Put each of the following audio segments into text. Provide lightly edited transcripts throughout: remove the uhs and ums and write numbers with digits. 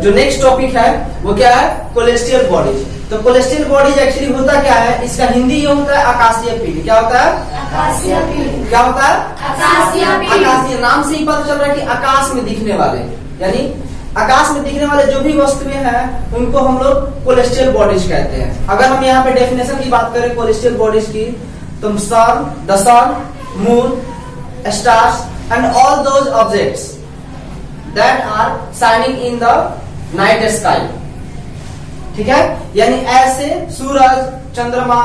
जो next topic है वो क्या है, कोलेस्ट्रियल बॉडीज। तो कोलेस्ट्रियल बॉडीज एक्चुअली होता क्या है, इसका हिंदी ये होता है आकाशीय पिंड। क्या होता है, आकाशीय पिंड। क्या होता है, आकाशीय पिंड। आकाशीय, नाम से ही पता चल रहा है कि आकाश में दिखने वाले, यानी आकाश में दिखने वाले जो भी वस्तुएं हैं उनको हम लोग कोलेस्ट्रियल बॉडीज कहते हैं। अगर हम यहाँ पे डेफिनेशन की बात करें कोलेस्ट्रियल बॉडीज की, तो the sun, moon, stars and all those objects that are shining in the night sky. ठीक है, यानी ऐसे सूरज, चंद्रमा,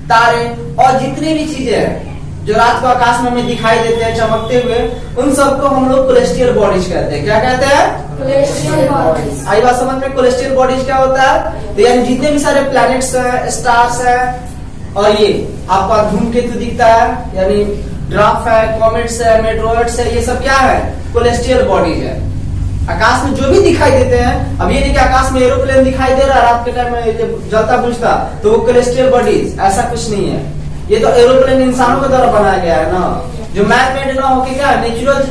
तारे और जितनी भी चीजें हैं जो रात को आकाश में हमें दिखाई देते हैं चमकते हुए, उन सबको हम लोग कोलेस्ट्रियल बॉडीज कहते हैं। क्या कहते हैं, कोलेस्ट्रियल बॉडीज। आई बात समझ में, कोलेस्ट्रियल बॉडीज क्या होता है, तो यानी जितने भी सारे प्लैनेट्स हैं, स्टार्स हैं, और ये आपका धूमकेतु दिखता है, यानी ड्राफ है, कॉमेट्स है, मेट्रोइड्स है, ये सब क्या है, कोलेस्ट्रियल बॉडीज है। आकाश में जो भी दिखाई देते हैं, अब ये नहीं कि आकाश में एरोप्लेन दिखाई दे रहा है रात के टाइम में जलता बुझता, तो वो कोलेस्ट्रियल बॉडीज, ऐसा कुछ नहीं है। ये तो एरोप्लेन इंसानों के द्वारा बनाया गया है ना, जो मैन मेड ना होके क्या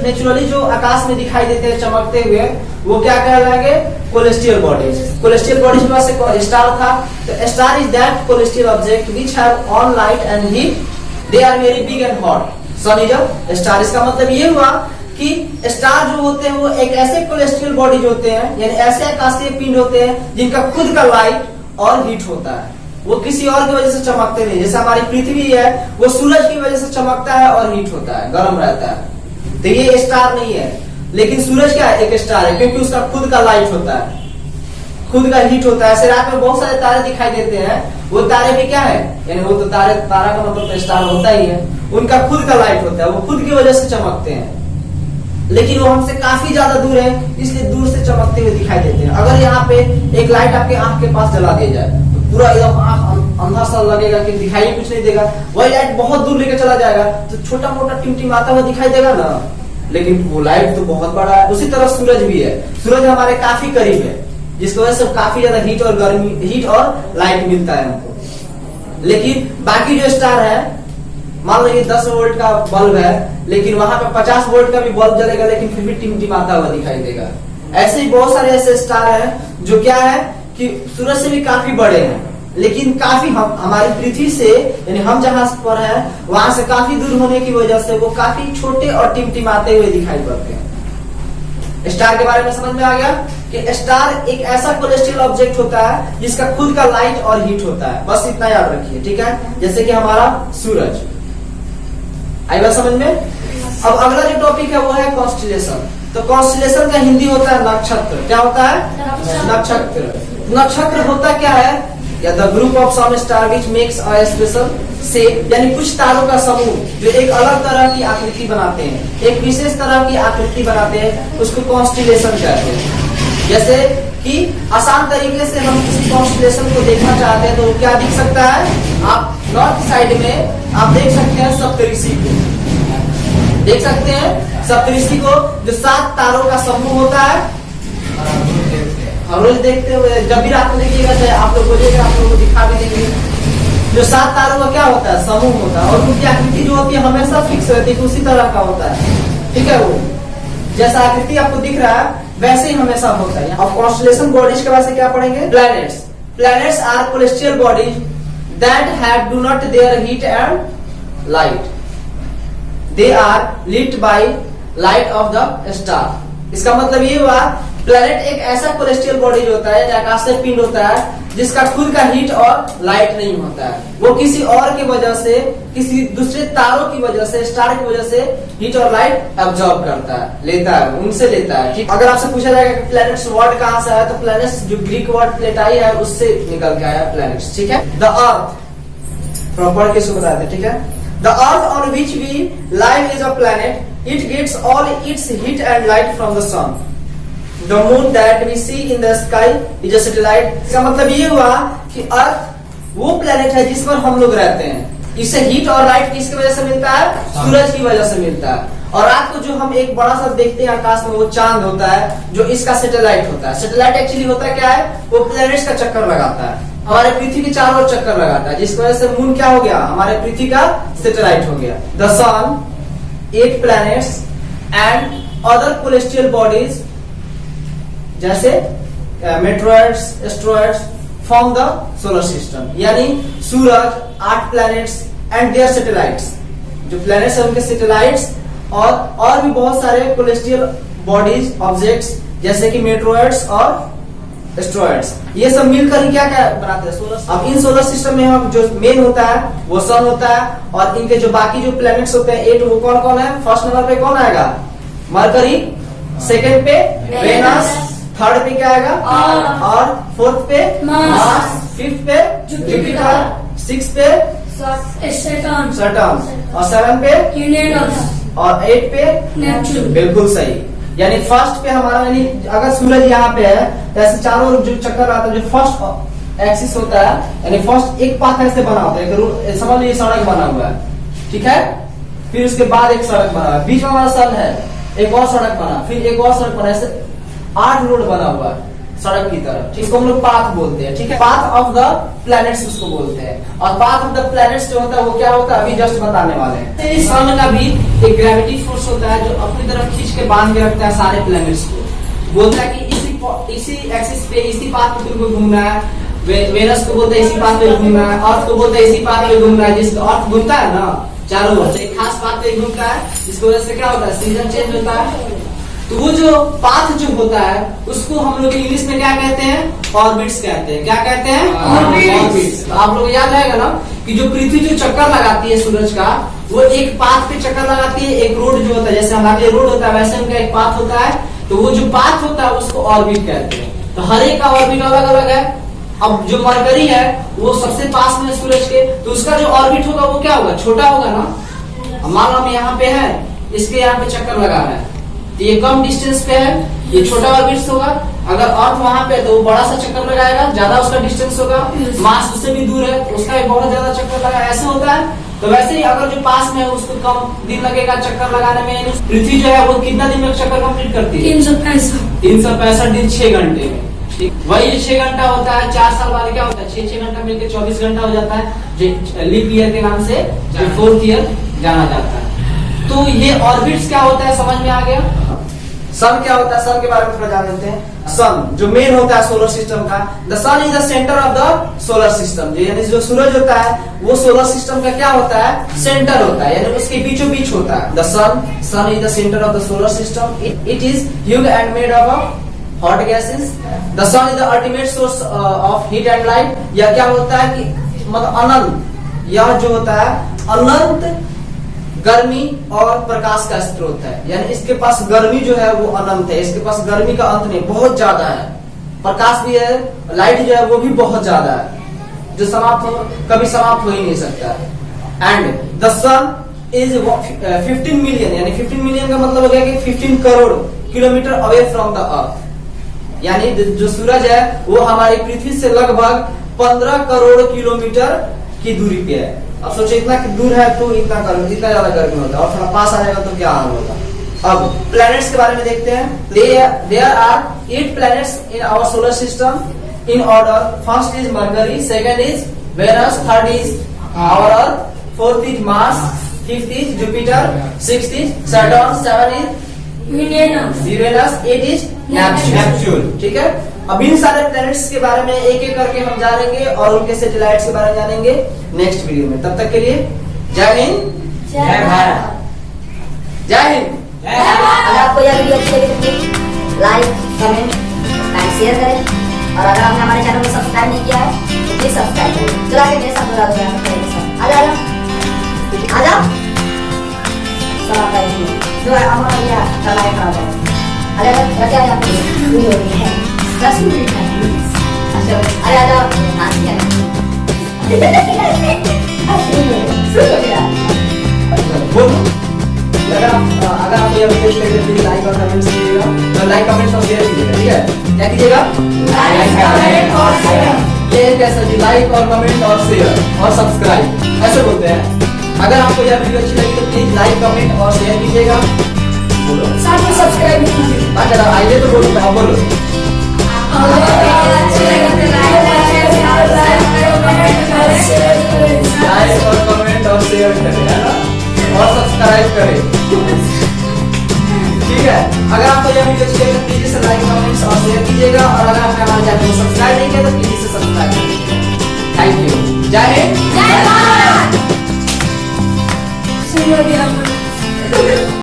नेचुरली जो आकाश में दिखाई देते हैं चमकते हुए, वो क्या कहलाएंगे, कोलेस्ट्रियल बॉडीज। कोलेस्ट्रियल बॉडीज में से स्टार था, तो star is that celestial object which have own light and heat, they are very big and hot. Sun is a star. इसका मतलब ये हुआ कि स्टार जो होते हैं वो एक ऐसे कोलेस्ट्रियल बॉडीज होते हैं, यानी ऐसे आकाशीय पिंड होते हैं जिनका खुद का लाइट और हीट होता है, वो किसी और की वजह से चमकते नहीं। जैसे हमारी पृथ्वी है, वो सूरज की वजह से चमकता है और हीट होता है, गर्म रहता है, तो ये स्टार नहीं है। लेकिन सूरज क्या है, एक स्टार है, क्योंकि उसका खुद का लाइट होता है, खुद का हीट होता है। ऐसे रात में बहुत सारे तारे दिखाई देते हैं, वो तारे भी क्या है, यानी वो तो तारा का मतलब तो स्टार होता ही है, उनका खुद का लाइट होता है, वो खुद की वजह से चमकते हैं। लेकिन वो हमसे काफी ज्यादा दूर है, इसलिए दूर से चमकते हुए दिखाई देते हैं। अगर यहाँ पे एक लाइट आपके आंख के पास जला दी जाए तो पूरा एकदम आंख अंधा सा लगेगा कि दिखाई कुछ नहीं देगा। वही लाइट बहुत दूर लेके चला जाएगा तो छोटा मोटा टिमटिमाता हुआ दिखाई देगा ना, लेकिन वो लाइट तो बहुत बड़ा है। उसी तरह सूरज भी है, सूरज हमारे काफी करीब है, जिसकी वजह से काफी ज्यादा हीट और गर्मी, हीट और लाइट मिलता है हमको। लेकिन बाकी जो स्टार है, मान लीजिए 10 वोल्ट का बल्ब है, लेकिन वहां पे 50 वोल्ट का भी बल्ब जलेगा, लेकिन फिर भी टिमटिमाता हुआ दिखाई देगा। ऐसे ही बहुत सारे ऐसे स्टार हैं जो क्या है कि सूरज से भी काफी बड़े हैं, लेकिन काफी हमारी पृथ्वी से, यानी हम जहां पर है वहां से काफी दूर होने की वजह से वो काफी छोटे और टिमटिमाते हुए दिखाई पड़ते हैं। स्टार के बारे में समझ में आ गया कि स्टार एक ऐसा कोलेस्ट्रियल ऑब्जेक्ट होता है जिसका खुद का लाइट और हीट होता है, बस इतना याद रखिए। ठीक है, जैसे कि हमारा सूरज। आई बात समझ में। अब अगला जो टॉपिक है वो है कॉन्स्टिलेशन। तो कॉन्स्टिलेशन का हिंदी होता है नक्षत्र। क्या होता है, नक्षत्र। नक्षत्र होता क्या है, या the group of some star which makes a special shape, यानी कुछ तारों का समूह जो एक अलग तरह की आकृति बनाते हैं, एक विशेष तरह की आकृति बनाते हैं, उसको कॉन्स्टिलेशन कहते हैं। जैसे कि आसान तरीके से हम किसी कॉन्स्टिलेशन को देखना चाहते हैं तो क्या दिख सकता है, आप नॉर्थ साइड में आप देख सकते हैं सप्तऋषि को, देख सकते हैं सप्तऋषि को, जो 7 तारों का समूह होता है। हम रोज देखते हुए, जब भी रात में देखिएगा चाहे आप लोग बोलिएगा, आप लोगों को दिखा भी देंगे, जो 7 तारों का क्या होता है, समूह होता है, और उनकी आकृति जो होती है हमेशा फिक्स रहती है, उसी तरह का होता है। ठीक है, वो जैसा आकृति आपको दिख रहा है वैसे ही हमेशा होता है। अब कॉन्स्टिलेशन बॉडीज के बाद से क्या पढ़ेंगे, planets. Planets are celestial bodies that have do not their heat and light, they are lit by light of the star. इसका मतलब ये हुआ, प्लैनेट एक ऐसा कोलेस्ट्रियल बॉडीज होता है, आकाशीय पिंड होता है जिसका खुद का हीट और लाइट नहीं होता है, वो किसी और की वजह से, किसी दूसरे तारों की वजह से, स्टार की वजह से हीट और लाइट एब्जॉर्ब करता है, लेता है, उनसे लेता है। ठीक, अगर आपसे पूछा जाएगा कि प्लैनेट्स वर्ड कहां से आया, तो प्लैनेट्स जो ग्रीक वर्ड प्लेटाई है उससे निकल के आया प्लैनेट्स। ठीक है, द अर्थ प्रॉपर के सुन रहे थे। ठीक है, the earth on which we live is a planet, it gets all its heat and light from the sun. The moon that we see in the sky is a satellite। इसका मतलब ये हुआ कि अर्थ वो प्लेनेट है जिस पर हम लोग रहते हैं। इससे हीट और लाइट किसकी वजह से मिलता है, सूरज की वजह से मिलता है। और रात को जो हम एक बड़ा सा देखते हैं आकाश में, वो चांद होता है जो इसका सैटेलाइट होता है। सैटेलाइट एक्चुअली होता क्या है, वो प्लेनेट्स का चक्कर लगाता है, हमारे पृथ्वी के चारों ओर चक्कर लगाता है, जिसकी वजह से मून क्या हो गया, हमारे पृथ्वी का सैटेलाइट हो गया। The sun, 8 planets and other celestial bodies जैसे meteoroids, asteroids form the solar system, यानी सूरज, 8 प्लैनेट्स एंड देयर सैटेलाइट्स, जो प्लैनेट्स है उनके सैटेलाइट्स और भी बहुत सारे कोलेस्ट्रियल बॉडीज, ऑब्जेक्ट्स जैसे कि मेट्रोइड्स और एस्ट्रॉइड्स, ये सब मिलकर ही क्या क्या बनाते हैं सोलर। अब इन सोलर सिस्टम में हम जो मेन होता है वो सन होता है, और इनके जो बाकी जो प्लैनेट्स होते हैं 8, वो कौन कौन है? फर्स्ट नंबर पे कौन आएगा? मरकरी, सेकंड पे वेनस, थर्ड पे क्या आएगा? और फोर्थ पे मार्स, फिफ्थ पे जुपिटर, सिक्स पे सैटर्न, और 7 पे और 8 पे नेपच्यून। बिल्कुल सही। यानी फर्स्ट पे हमारा, यानी अगर सूरज यहाँ पे है तो ऐसे चारों ओर जो चक्कर आता है, जो फर्स्ट एक्सिस होता है, यानी फर्स्ट एक पाथ ऐसे बना होता है, समझ लीजिए सड़क बना हुआ है, ठीक है। फिर उसके बाद एक सड़क बना हुआ है, बीच में हमारा सन है, एक और सड़क बना, फिर एक और सड़क बना, ऐसे 8 रोड बना हुआ है सड़क की तरफ, इसको हम लोग पाथ बोलते हैं, ठीक है। पाथ ऑफ द प्लैनेट्स उसको बोलते हैं, और पाथ ऑफ द प्लैनेट्स जो होता है वो क्या होता है अभी जस्ट बताने वाले हैं। सन का भी एक ग्रेविटी फोर्स होता है जो अपनी तरफ खींच के बांध के रखता है सारे प्लैनेट्स को, बोलता है कि इसी एक्सिस पे, इसी पाथ पे तुमको घूमना है। वेनस को बोलते हैं इसी पाथ पे घूमना है, अर्थ को बोलते हैं इसी पाथ पे घूमना है, जिसको अर्थ घूमता है ना चारों ओर, एक खास पाथ पे घूमता है, जिसकी वजह से क्या होता है? सीजन चेंज होता है। तो वो जो पाथ जो होता है उसको हम लोग इंग्लिश में क्या कहते हैं? ऑर्बिट्स कहते हैं। क्या कहते हैं? ऑर्बिट्स। तो आप लोग याद रहेगा ना कि जो पृथ्वी जो चक्कर लगाती है सूरज का, वो एक पाथ पे चक्कर लगाती है, एक रोड जो होता है, जैसे हमारे रोड होता है वैसे उनका एक पाथ होता है, तो वो जो पाथ होता है उसको ऑर्बिट कहते हैं। तो हर एक का ऑर्बिट अलग अलग है। अब जो मरकरी है वो सबसे पास में है सूरज के, तो उसका जो ऑर्बिट होगा वो क्या होगा? छोटा होगा ना। मान लो हम यहाँ पे है, इसके यहाँ पे चक्कर लगा रहा है, तो ये कम डिस्टेंस पे है, ये छोटा ऑर्बिट होगा। अगर अर्थ वहां पे तो वो बड़ा सा चक्कर लगाएगा, ज्यादा उसका डिस्टेंस होगा। मार्स उससे भी दूर है तो उसका एक बहुत ज्यादा चक्कर लगाएगा, ऐसे होता है। तो वैसे ही अगर जो पास में है उसको कम दिन लगेगा चक्कर लगाने में। पृथ्वी जो है वो कितना दिन में चक्कर कंप्लीट करती है? 365 दिन 6 घंटे में, ठीक। वही 6 घंटा होता है, 4 साल बाद क्या होता है? 6 घंटा मिलकर 24 घंटा हो जाता है, जो लीप ईयर के नाम से जो 4th ईयर जाना जाता है। तो ये ऑर्बिट्स क्या होता है समझ में आ गया। सन क्या होता है? सन के बारे में थोड़ा जान लेते हैं। सन जो मेन होता है सोलर सिस्टम का, the sun is the centre of the solar system, यानी जो सूरज होता है वो सोलर सिस्टम का क्या होता है? सेंटर होता है, यानी उसके बीचों बीच होता है। The sun is the centre of the solar system, it is huge and made of hot gases. The sun is the ultimate source of heat and light. यह क्या होता है कि मतलब अनंत, यह जो होता है अनंत गर्मी और प्रकाश का स्रोत है, यानी इसके पास गर्मी जो है वो अनंत है, इसके पास गर्मी का अंत नहीं, बहुत ज्यादा है। प्रकाश भी है, लाइट जो है वो भी बहुत ज्यादा है, जो कभी समाप्त हो ही नहीं सकता। And the sun is 15 million, यानी 15 मिलियन का मतलब हो गया कि 15 crore kilometre away from the earth, यानी जो सूरज है वो हमारी पृथ्वी से लगभग 15 करोड़ किलोमीटर की दूरी पे है। अब सोचो इतना दूर है तो इतना ज्यादा गर्मी होता है, और थोड़ा पास आ जाएगा तो क्या हाल होगा। अब प्लैनेट्स के बारे में देखते हैं। There are 8 planets in our solar system in order. First is Mercury, second is Venus, third is our Earth, fourth is Mars, fifth is Jupiter, sixth is Saturn, 7 is Uranus, 8 is Neptune, ठीक है। अब इन सारे planets के बारे में एक एक करके हम जानेंगे और उनके सैटेलाइट्स के बारे में जानेंगे नेक्स्ट वीडियो में। तब तक के लिए जय हिंद, जय भारत। जय हिंद। अगर आपको यह वीडियो अच्छी लगी तो please like, comment and share करें, और अगर आपने हमारे चैनल को सब्सक्राइब नहीं किया है तो प्लीज सब्सक्राइब करें। चला के मेरे साथ बता दो यार, आ जाओ सब आपका जो है हमारा भैया चलाए खड़ा है। अरे रखे आ जाते हैं वीडियो है 10 मिनट है। अच्छा अरे आ जाओ नाच किया बोलो। अगर आप ये वीडियो देखते हैं प्लीज लाइक और कमेंट कीजिएगा, तो लाइक कमेंट और शेयर कीजिएगा, ठीक है। क्या कीजिएगा? लाइक, कमेंट और शेयर। ये कैसा जी? लाइक और कमेंट और शेयर और सब्सक्राइब ऐसे बोलते हैं। अगर आपको यह वीडियो अच्छी लगी तो प्लीज लाइक, कमेंट और शेयर कीजिएगा। बोलो साथ में सब्सक्राइब भी कीजिए। अच्छा आइए तो बोलो, आप बोलो। लाइक और कमेंट और शेयर करें, है ना, और सब्सक्राइब करें, ठीक है। अगर आपको यह वीडियो अच्छी लगी तो प्लीज से लाइक कमेंट्स और शेयर कीजिएगा, और अगर आपने हमारे चैनल को सब्सक्राइब नहीं किया तो प्लीज इसे सब्सक्राइब कीजिए।